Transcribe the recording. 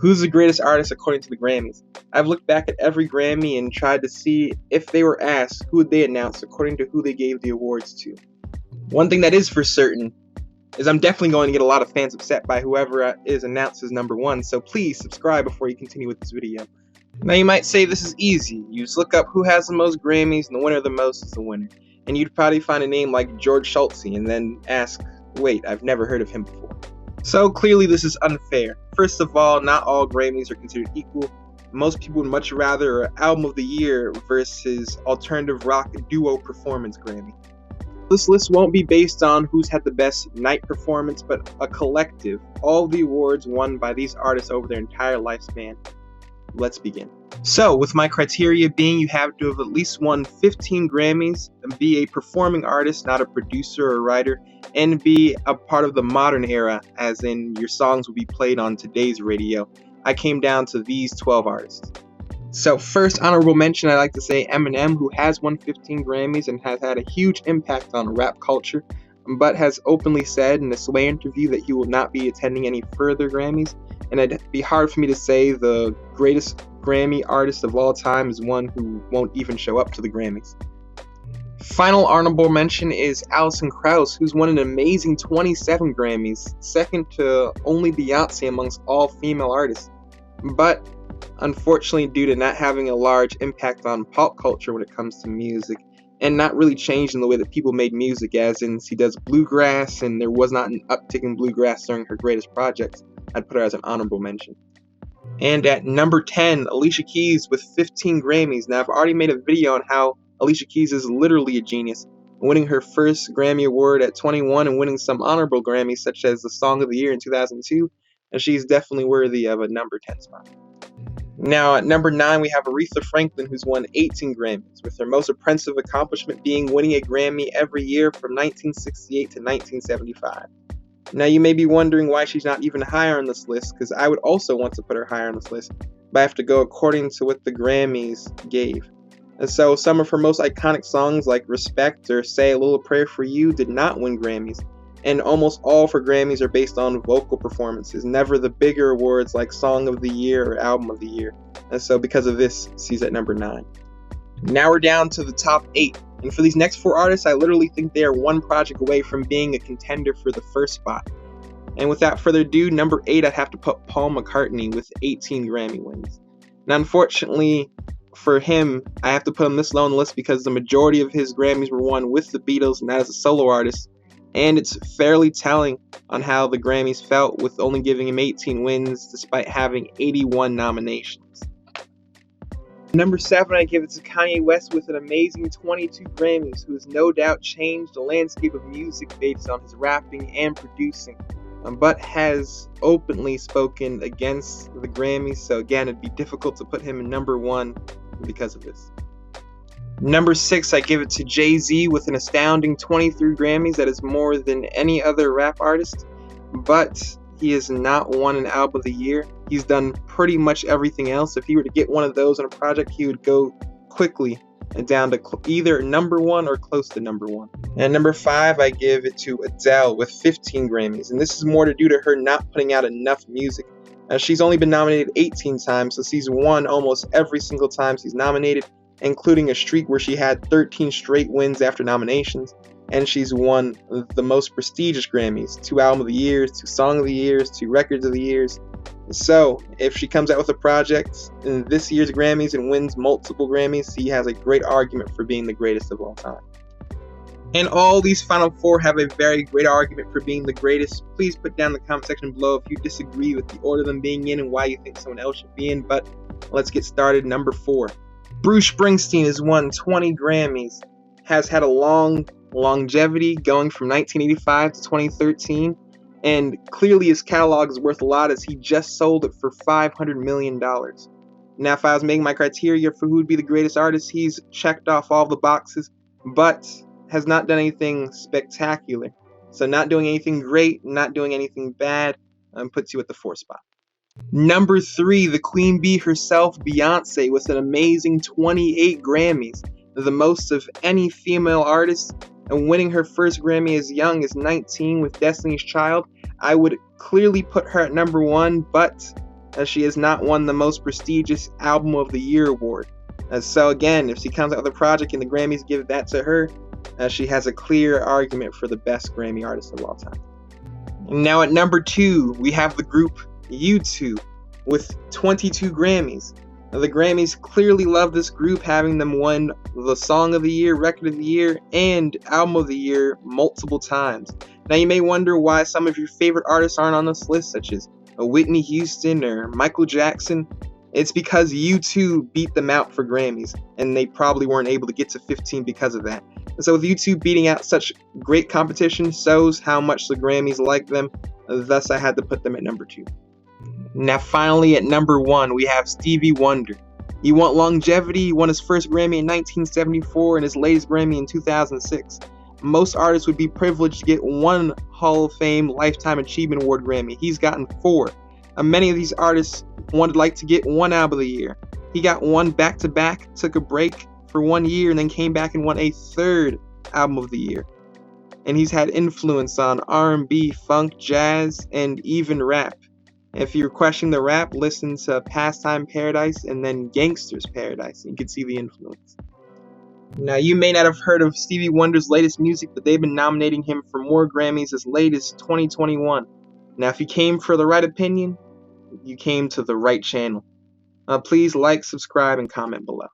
Who's the greatest artist according to the Grammys? I've looked back at every Grammy and tried to see if they were asked, who would they announce according to who they gave the awards to. One thing that is for certain is I'm definitely going to get a lot of fans upset by whoever is announced as number one, so please subscribe before you continue with this video. Now you might say this is easy. You just look up who has the most Grammys and the winner of the most is the winner. And you'd probably find a name like George Schultze and then ask, wait, I've never heard of him before. So clearly this is unfair. First of all, not all Grammys are considered equal. Most people would much rather an Album of the Year versus Alternative Rock Duo Performance Grammy. This list won't be based on who's had the best night performance, but a collective. All the awards won by these artists over their entire lifespan. Let's begin. So, with my criteria being you have to have at least won 15 Grammys, and be a performing artist, not a producer or writer, and be a part of the modern era, as in your songs will be played on today's radio, I came down to these 12 artists. So first honorable mention, I'd like to say Eminem, who has won 15 Grammys and has had a huge impact on rap culture, but has openly said in a Sway interview that he will not be attending any further Grammys, and it'd be hard for me to say the greatest Grammy artist of all time is one who won't even show up to the Grammys. Final honorable mention is Allison Krauss, who's won an amazing 27 Grammys, second to only Beyonce amongst all female artists, but unfortunately, due to not having a large impact on pop culture when it comes to music, and not really changing the way that people made music, as in she does bluegrass, and there was not an uptick in bluegrass during her greatest projects, I'd put her as an honorable mention. And at number 10, Alicia Keys with 15 Grammys. Now, I've already made a video on how Alicia Keys is literally a genius, winning her first Grammy Award at 21 and winning some honorable Grammys, such as the Song of the Year in 2002, and she's definitely worthy of a number 10 spot. Now at number 9 we have Aretha Franklin, who's won 18 Grammys, with her most impressive accomplishment being winning a Grammy every year from 1968 to 1975. Now you may be wondering why she's not even higher on this list, because I would also want to put her higher on this list, but I have to go according to what the Grammys gave. And so some of her most iconic songs like Respect or Say a Little Prayer for You did not win Grammys. And almost all of her Grammys are based on vocal performances, never the bigger awards like Song of the Year or Album of the Year. And so because of this, she's at number 9. Now we're down to the top 8. And for these next 4 artists, I literally think they are one project away from being a contender for the first spot. And without further ado, number 8, I'd have to put Paul McCartney with 18 Grammy wins. Now unfortunately for him, I have to put him this low on the list because the majority of his Grammys were won with the Beatles and not as a solo artist. And it's fairly telling on how the Grammys felt with only giving him 18 wins despite having 81 nominations. Number 7, I give it to Kanye West with an amazing 22 Grammys, who has no doubt changed the landscape of music based on his rapping and producing, but has openly spoken against the Grammys, so again it'd be difficult to put him in number 1 because of this. Number 6, I give it to Jay-Z with an astounding 23 Grammys. That is more than any other rap artist, but he has not won an Album of the Year. He's done pretty much everything else. If he were to get one of those on a project, he would go quickly down to either number 1 or close to number 1. And number 5, I give it to Adele with 15 Grammys, and this is more to do to her not putting out enough music. She's only been nominated 18 times, so she's won almost every single time she's nominated, including a streak where she had 13 straight wins after nominations, and she's won the most prestigious Grammys, 2 Album of the Years, 2 Song of the Years, 2 Records of the Years. So if she comes out with a project in this year's Grammys and wins multiple Grammys, she has a great argument for being the greatest of all time. And all these final 4 have a very great argument for being the greatest. Please put down in the comment section below if you disagree with the order of them being in and why you think someone else should be in, but let's get started. Number 4. Bruce Springsteen has won 20 Grammys, has had a long longevity going from 1985 to 2013, and clearly his catalog is worth a lot as he just sold it for $500 million. Now, if I was making my criteria for who would be the greatest artist, he's checked off all the boxes, but has not done anything spectacular. So not doing anything great, not doing anything bad, puts you at the 4th spot. Number 3, the Queen Bee herself, Beyonce, with an amazing 28 Grammys, the most of any female artist, and winning her first Grammy as young as 19 with Destiny's Child. I would clearly put her at number 1, but as she has not won the most prestigious Album of the Year award. So again, if she comes out with a project and the Grammys give that to her, she has a clear argument for the best Grammy artist of all time. Now at number 2, we have the group U2 with 22 Grammys. Now, the Grammys clearly love this group, having them won the Song of the Year, Record of the Year, and Album of the Year multiple times. Now you may wonder why some of your favorite artists aren't on this list, such as Whitney Houston or Michael Jackson. It's because U2 beat them out for Grammys, and they probably weren't able to get to 15 because of that. So with U2 beating out such great competition shows how much the Grammys like them, thus I had to put them at number 2. Now finally at number 1, we have Stevie Wonder. He won longevity, he won his first Grammy in 1974 and his latest Grammy in 2006. Most artists would be privileged to get one Hall of Fame Lifetime Achievement Award Grammy. He's gotten 4. Many of these artists would like to get one Album of the Year. He got one back-to-back, took a break for 1 year, and then came back and won a 3rd Album of the Year. And he's had influence on R&B, funk, jazz, and even rap. If you're questioning the rap, listen to Pastime Paradise and then Gangster's Paradise. You can see the influence. Now, you may not have heard of Stevie Wonder's latest music, but they've been nominating him for more Grammys as late as 2021. Now, if you came for the right opinion, you came to the right channel. Please like, subscribe, and comment below.